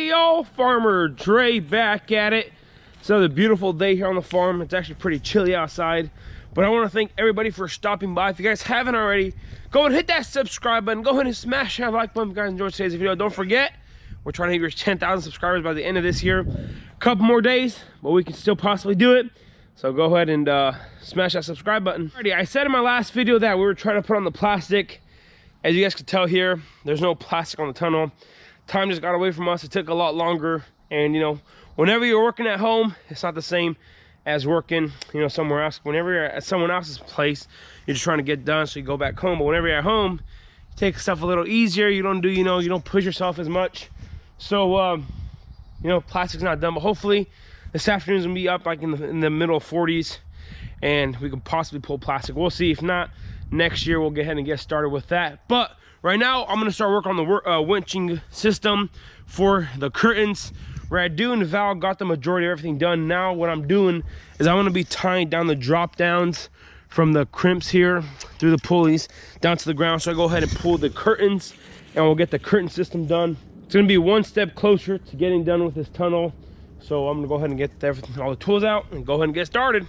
Hey y'all, Farmer Dre back at it. It's another beautiful day here on the farm. It's actually pretty chilly outside, but I want to thank everybody for stopping by. If you guys haven't already, go and hit that subscribe button. Go ahead and smash that like button if you guys enjoyed today's video. Don't forget, we're trying to hit 10,000 subscribers by the end of this year. A couple more days, but we can still possibly do it. So go ahead and smash that subscribe button. Alrighty, I said in my last video that we were trying to put on the plastic. As you guys can tell here, there's no plastic on the tunnel. Time just got away from us. It took a lot longer. And you know, whenever you're working at home, it's not the same as working, you know, somewhere else. Whenever you're at someone else's place, you're just trying to get done, so you go back home. But whenever you're at home, you take stuff a little easier. You don't do, you know, you don't push yourself as much. So, you know, plastic's not done. But hopefully, this afternoon's gonna be up like in the middle of 40s, and we can possibly pull plastic. We'll see. If not, next year we'll go ahead and get started with that. But right now, I'm gonna start working on the winching system for the curtains. Radu and Val got the majority of everything done. Now what I'm doing is I'm gonna be tying down the drop downs from the crimps here through the pulleys down to the ground. So I go ahead and pull the curtains, and we'll get the curtain system done. It's gonna be one step closer to getting done with this tunnel. So I'm gonna go ahead and get everything, all the tools out, and go ahead and get started.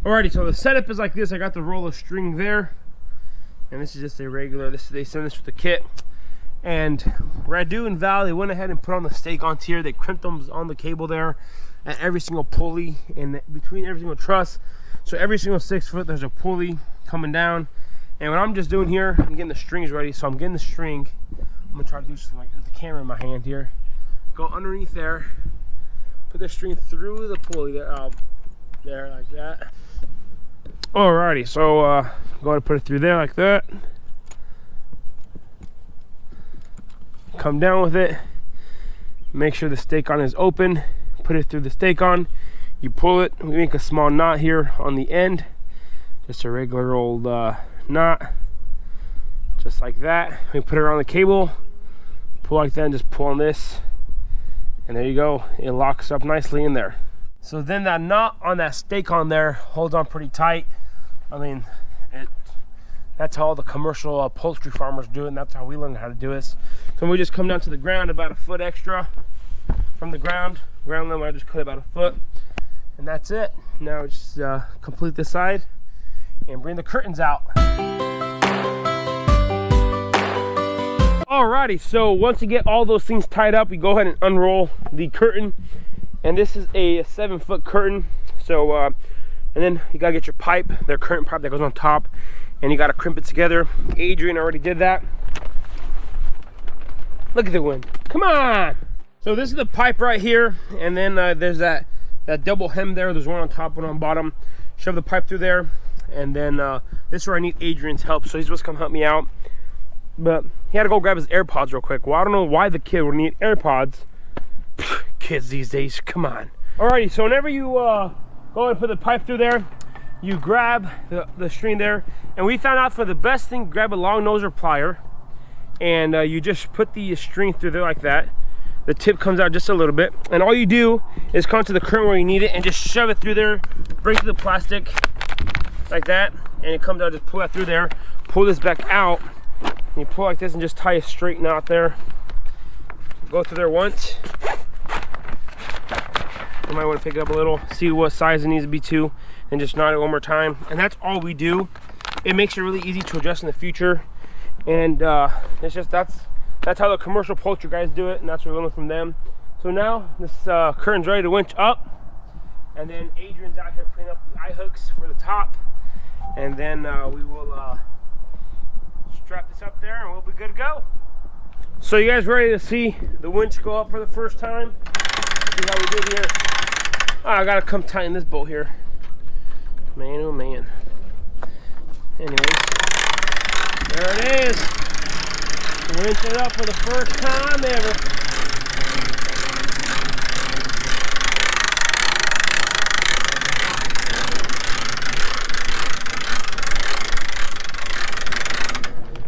Alrighty, so the setup is like this. I got the roll of string there, and this is just a regular, they send this with the kit. And Radu and Val, they went ahead and put on the stake on here. They crimped them on the cable there at every single pulley and between every single truss. So every single 6 foot, there's a pulley coming down. And what I'm just doing here, I'm getting the strings ready. So I'm getting the string. I'm gonna try to do something like with the camera in my hand here. Go underneath there, put the string through the pulley there, there like that. Alrighty, so go ahead and put it through there like that. Come down with it. Make sure the stake on is open. Put it through the stake on. You pull it. We make a small knot here on the end. Just a regular old knot. Just like that. We put it around the cable. Pull like that and just pull on this. And there you go. It locks up nicely in there. So then that knot on that stake on there holds on pretty tight. I mean, that's how all the commercial poultry farmers do it, and that's how we learned how to do it. So we just come down to the ground about a foot extra from the ground level. I just cut about a foot, and that's it. Now just complete this side and bring the curtains out. Alrighty, so once you get all those things tied up, you go ahead and unroll the curtain. And this is a 7 foot curtain. So, and then you gotta get your pipe, their curtain pipe that goes on top, and you gotta crimp it together. Adrian already did that. Look at the wind, come on. So this is the pipe right here, and then there's that double hem there. There's one on top, one on bottom. Shove the pipe through there, and then this is where I need Adrian's help. So he's supposed to come help me out, but he had to go grab his AirPods real quick. Well, I don't know why the kid would need AirPods. Kids these days, come on. Alrighty, so whenever you go ahead and put the pipe through there, you grab the string there, and we found out for the best thing, grab a long noser plier, and you just put the string through there like that. The tip comes out just a little bit, and all you do is come to the current where you need it and just shove it through there, break through the plastic like that, and it comes out. Just pull that through there, pull this back out, and you pull like this and just tie a straight knot there. Go through there once. You might want to pick it up a little, see what size it needs to be to, and just knot it one more time. And that's all we do. It makes it really easy to adjust in the future, and it's just that's how the commercial poultry guys do it, and that's what we learned from them. So now this curtain's ready to winch up, and then Adrian's out here putting up the eye hooks for the top, and then we will strap this up there, and we'll be good to go. So you guys ready to see the winch go up for the first time? See how we did here. Oh, I gotta come tighten this bolt here. Man, oh man. Anyways, there it is. Winch it up for the first time ever.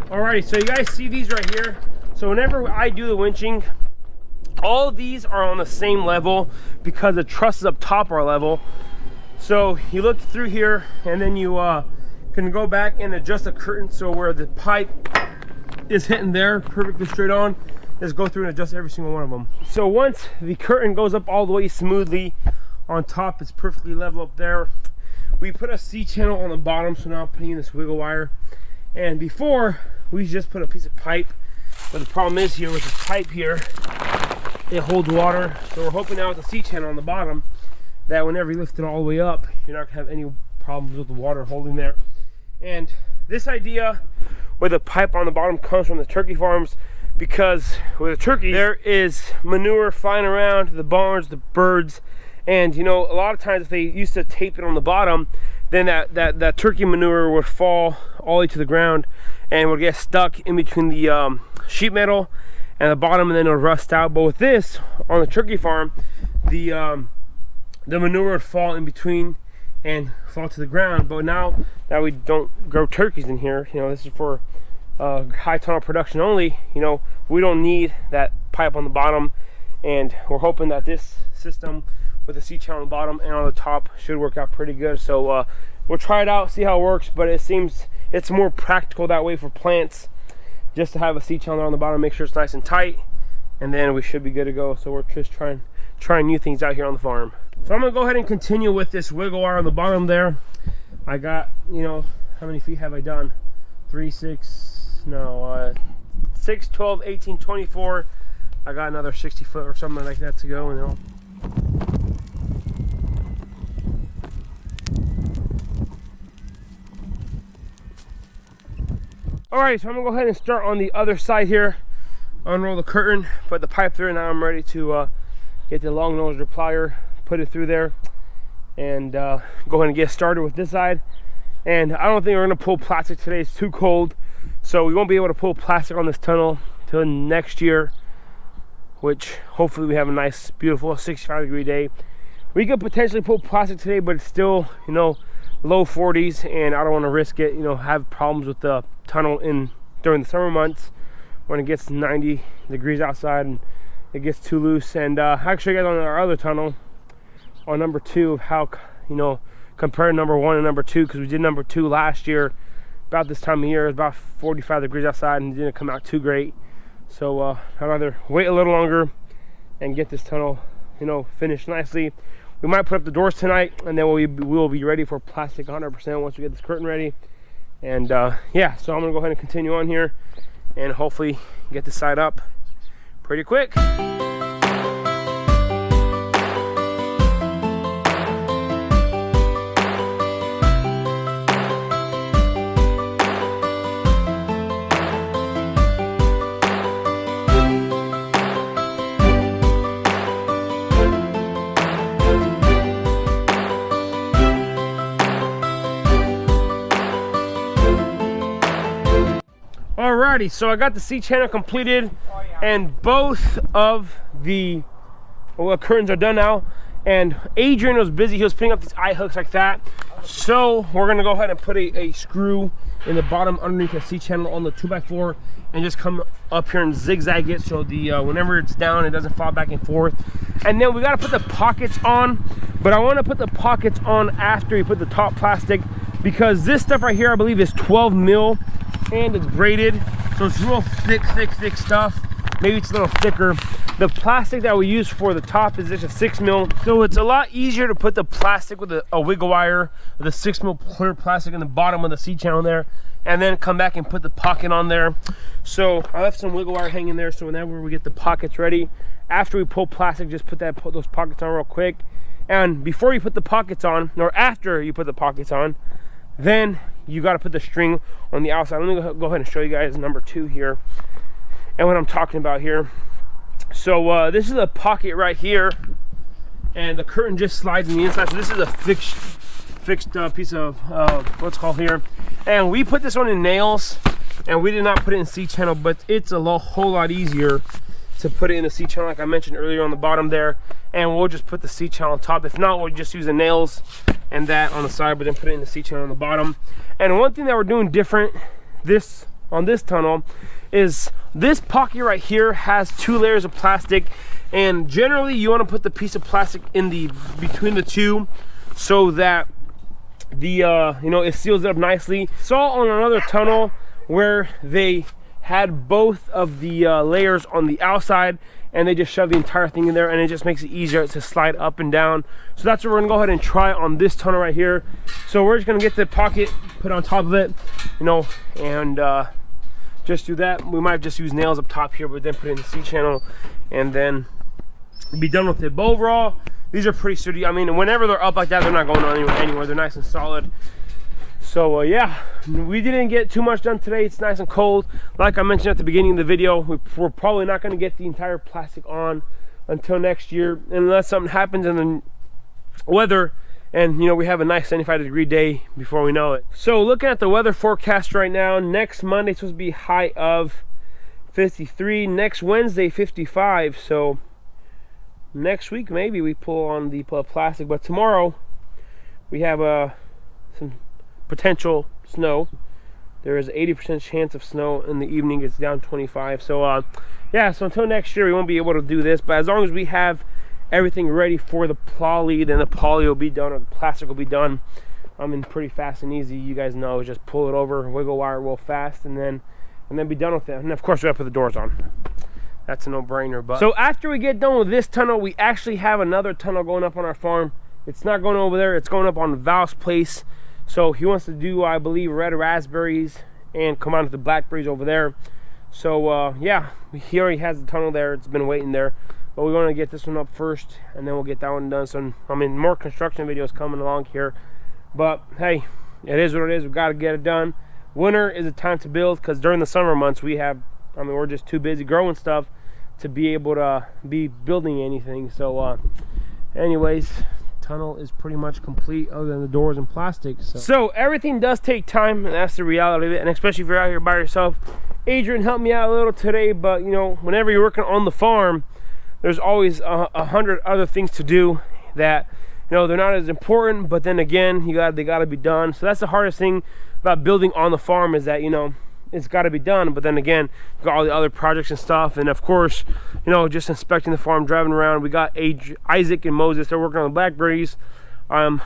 Alrighty, so you guys see these right here. So whenever I do the winching, all of these are on the same level because the trusses up top are level. So you look through here, and then you can go back and adjust the curtain so where the pipe is hitting there perfectly straight on. just go through and adjust every single one of them. So once the curtain goes up all the way smoothly on top, it's perfectly level up there. We put a C-channel on the bottom, so now I'm putting in this wiggle wire. And before, we just put a piece of pipe, but the problem is here with this pipe here, it holds water. So we're hoping now with the C-channel on the bottom that whenever you lift it all the way up, you're not gonna have any problems with the water holding there. And this idea with a pipe on the bottom comes from the turkey farms, because with the turkeys, there is manure flying around the barns, the birds, and you know, a lot of times if they used to tape it on the bottom, then that turkey manure would fall all the way to the ground and would get stuck in between the sheet metal and the bottom, and then it'll rust out. But with this on the turkey farm, the manure would fall in between and fall to the ground. But now that we don't grow turkeys in here, you know, this is for high tunnel production only, you know, we don't need that pipe on the bottom, and we're hoping that this system with the C-channel on the bottom and on the top should work out pretty good. So we'll try it out, see how it works, but it seems it's more practical that way for plants, just to have a C-channel on the bottom, make sure it's nice and tight, and then we should be good to go. So we're just trying new things out here on the farm. So I'm gonna go ahead and continue with this wiggle wire on the bottom there. I got, you know, how many feet have I done? 6, 12, 18, 24. I got another 60 foot or something like that to go, and then Alright, so I'm gonna go ahead and start on the other side here. Unroll the curtain, put the pipe through, and now I'm ready to get the long nose plier, put it through there, and go ahead and get started with this side. And I don't think we're gonna pull plastic today, it's too cold, so we won't be able to pull plastic on this tunnel till next year, which hopefully we have a nice beautiful 65-degree day. We could potentially pull plastic today, but it's still, you know, low 40s, and I don't want to risk it, you know, have problems with the tunnel during the summer months when it gets 90 degrees outside and it gets too loose. And I'll show you guys on our other tunnel on number 2 of how, you know, compare number 1 and number 2, because we did number 2 last year about this time of year. It was about 45 degrees outside and it didn't come out too great. So I'd rather wait a little longer and get this tunnel, you know, finished nicely. We might put up the doors tonight, and then we will be ready for plastic 100% once we get this curtain ready. And yeah, so I'm gonna go ahead and continue on here and hopefully get this side up pretty quick. Alrighty, so I got the C-channel completed, and both of the curtains are done now. And Adrian was busy, he was putting up these eye hooks like that. So we're gonna go ahead and put a screw in the bottom underneath the C-channel on the 2x4 and just come up here and zigzag it so the whenever it's down, it doesn't fall back and forth. And then we gotta put the pockets on, but I wanna put the pockets on after we put the top plastic, because this stuff right here I believe is 12 mil and it's braided, so it's real thick stuff. Maybe it's a little thicker. The plastic that we use for the top is just a 6 mil, so it's a lot easier to put the plastic with a wiggle wire, the 6 mil clear plastic in the bottom of the C-channel there, and then come back and put the pocket on there. So I left some wiggle wire hanging there, so whenever we get the pockets ready, after we pull plastic, just put those pockets on real quick. And before you put the pockets on, or after you put the pockets on, then you got to put the string on the outside. Let me go ahead and show you guys number 2 here and what I'm talking about here. So this is a pocket right here, and the curtain just slides in the inside. So this is a fixed piece of what's called here, and we put this one in nails, and we did not put it in C-channel, but it's a whole lot easier to put it in the C-channel like I mentioned earlier on the bottom there. And we'll just put the C-channel on top. If not, we'll just use the nails and that on the side, but then put it in the C-channel on the bottom. And one thing that we're doing different on this tunnel is this pocket right here has 2 layers of plastic, and generally you want to put the piece of plastic in between the two so that the you know, it seals it up nicely. Saw on another tunnel where they had both of the layers on the outside, and they just shove the entire thing in there, and it just makes it easier to slide up and down. So that's what we're gonna go ahead and try on this tunnel right here. So we're just gonna get the pocket put on top of it, you know, and just do that. We might just use nails up top here, but then put it in the C-channel and then be done with it. But overall, these are pretty sturdy. I mean, whenever they're up like that, they're not going anywhere. They're nice and solid. So yeah, we didn't get too much done today. It's nice and cold. Like I mentioned at the beginning of the video, we're probably not going to get the entire plastic on until next year, unless something happens in the weather and, you know, we have a nice 75-degree day before we know it. So looking at the weather forecast right now, next Monday it's supposed to be high of 53, next Wednesday 55. So next week maybe we pull on the plastic, but tomorrow we have some potential snow. There is 80% chance of snow in the evening. It's down 25. So yeah, so until next year we won't be able to do this, but as long as we have everything ready for the poly, then the poly will be done, or the plastic will be done. I mean, pretty fast and easy. You guys know, just pull it over, wiggle wire real fast, and then be done with it. And of course we have to put the doors on. That's a no-brainer. But so after we get done with this tunnel, we actually have another tunnel going up on our farm. It's not going over there, it's going up on Val's place. So he wants to do, I believe, red raspberries and come on to the blackberries over there. So yeah, he already has the tunnel there. It's been waiting there, but we want to get this one up first, and then we'll get that one done. So I mean, more construction videos coming along here, but hey, it is what it is. We've got to get it done. Winter is a time to build, because during the summer months we're just too busy growing stuff to be able to be building anything. So anyways, tunnel is pretty much complete other than the doors and plastic. So everything does take time, and that's the reality of it. And especially if you're out here by yourself. Adrian helped me out a little today, but you know, whenever you're working on the farm, there's always 100 other things to do that, you know, they're not as important, but then again, they got to be done. So that's the hardest thing about building on the farm, is that, you know, it's got to be done, but then again, you got all the other projects and stuff. And of course, you know, just inspecting the farm, driving around. We got Isaac and Moses, they're working on the blackberries.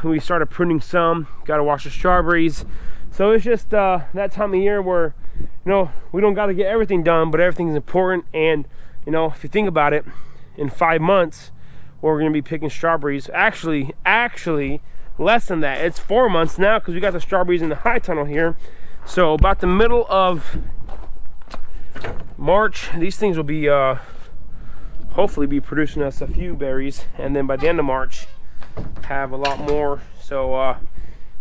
We started pruning some, got to wash the strawberries. So it's just that time of year where, you know, we don't got to get everything done, but everything's important. And you know, if you think about it, in 5 months we're going to be picking strawberries. Actually less than that, it's 4 months now, because we got the strawberries in the high tunnel here. So about the middle of March, these things will be hopefully be producing us a few berries, and then by the end of March have a lot more. So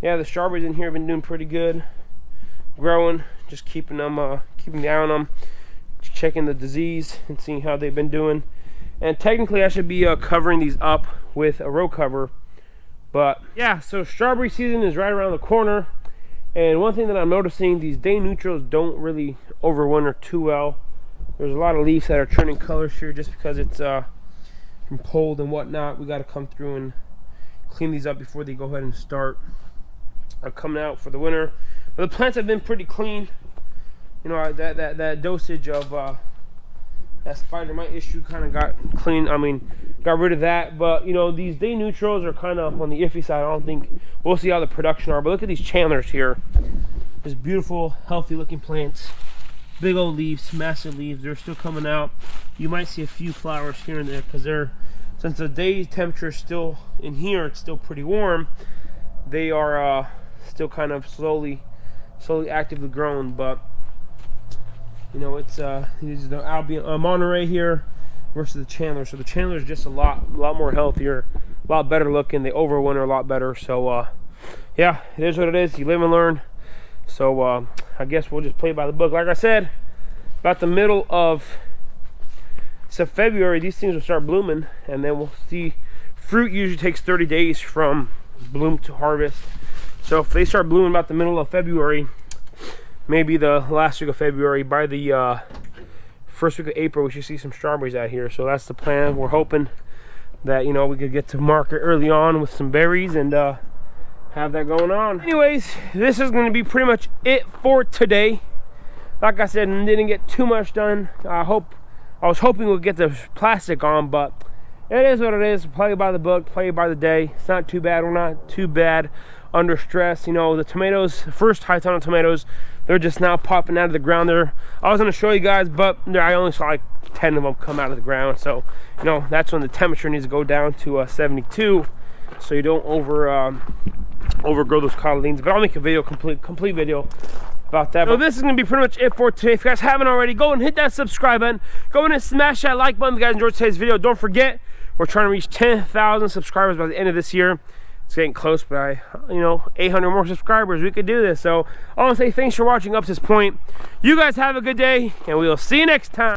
yeah, the strawberries in here have been doing pretty good, growing, just keeping them keeping the eye on them, checking the disease and seeing how they've been doing. And technically I should be covering these up with a row cover, but yeah, so strawberry season is right around the corner. And one thing that I'm noticing, these day neutrals don't really overwinter too well. There's a lot of leaves that are turning colors here just because it's from cold and whatnot. We got to come through and clean these up before they go ahead and start coming out for the winter. But the plants have been pretty clean. You know, that dosage of that spider mite issue kind of got clean. I mean, got rid of that. But you know, these day neutrals are kind of on the iffy side. I don't think we'll see how the production are. But look at these Chandlers here. Just beautiful, healthy looking plants. Big old leaves, massive leaves. They're still coming out. You might see a few flowers here and there, because they're, since the day temperature is still in here, it's still pretty warm. They are still kind of slowly actively growing. But you know, it's these are the Albion Monterey here versus the Chandler. So the Chandler is just a lot more healthier, a lot better looking. They overwinter a lot better. So yeah, it is what it is. You live and learn. So I guess we'll just play by the book. Like I said, about the middle of February, these things will start blooming, and then we'll see. Fruit usually takes 30 days from bloom to harvest. So if they start blooming about the middle of February, maybe the last week of February, by the first week of April, we should see some strawberries out here. So that's the plan. We're hoping that, you know, we could get to market early on with some berries and have that going on. Anyways, this is going to be pretty much it for today. Like I said, didn't get too much done. I was hoping we'd get the plastic on, but it is what it is. Play by the book, play by the day. It's not too bad. We're not too bad under stress. You know, the tomatoes, first high tunnel tomatoes, They're just now popping out of the ground there. I was going to show you guys, but I only saw like 10 of them come out of the ground. So, you know, that's when the temperature needs to go down to 72, so you don't overgrow those codlings. But I'll make a video, complete video about that. So this is going to be pretty much it for today. If you guys haven't already, go and hit that subscribe button. Go in and smash that like button if you guys enjoyed today's video. Don't forget, we're trying to reach 10,000 subscribers by the end of this year. It's getting close, but you know, 800 more subscribers, we could do this. So I want to say thanks for watching up to this point. You guys have a good day, and we'll see you next time.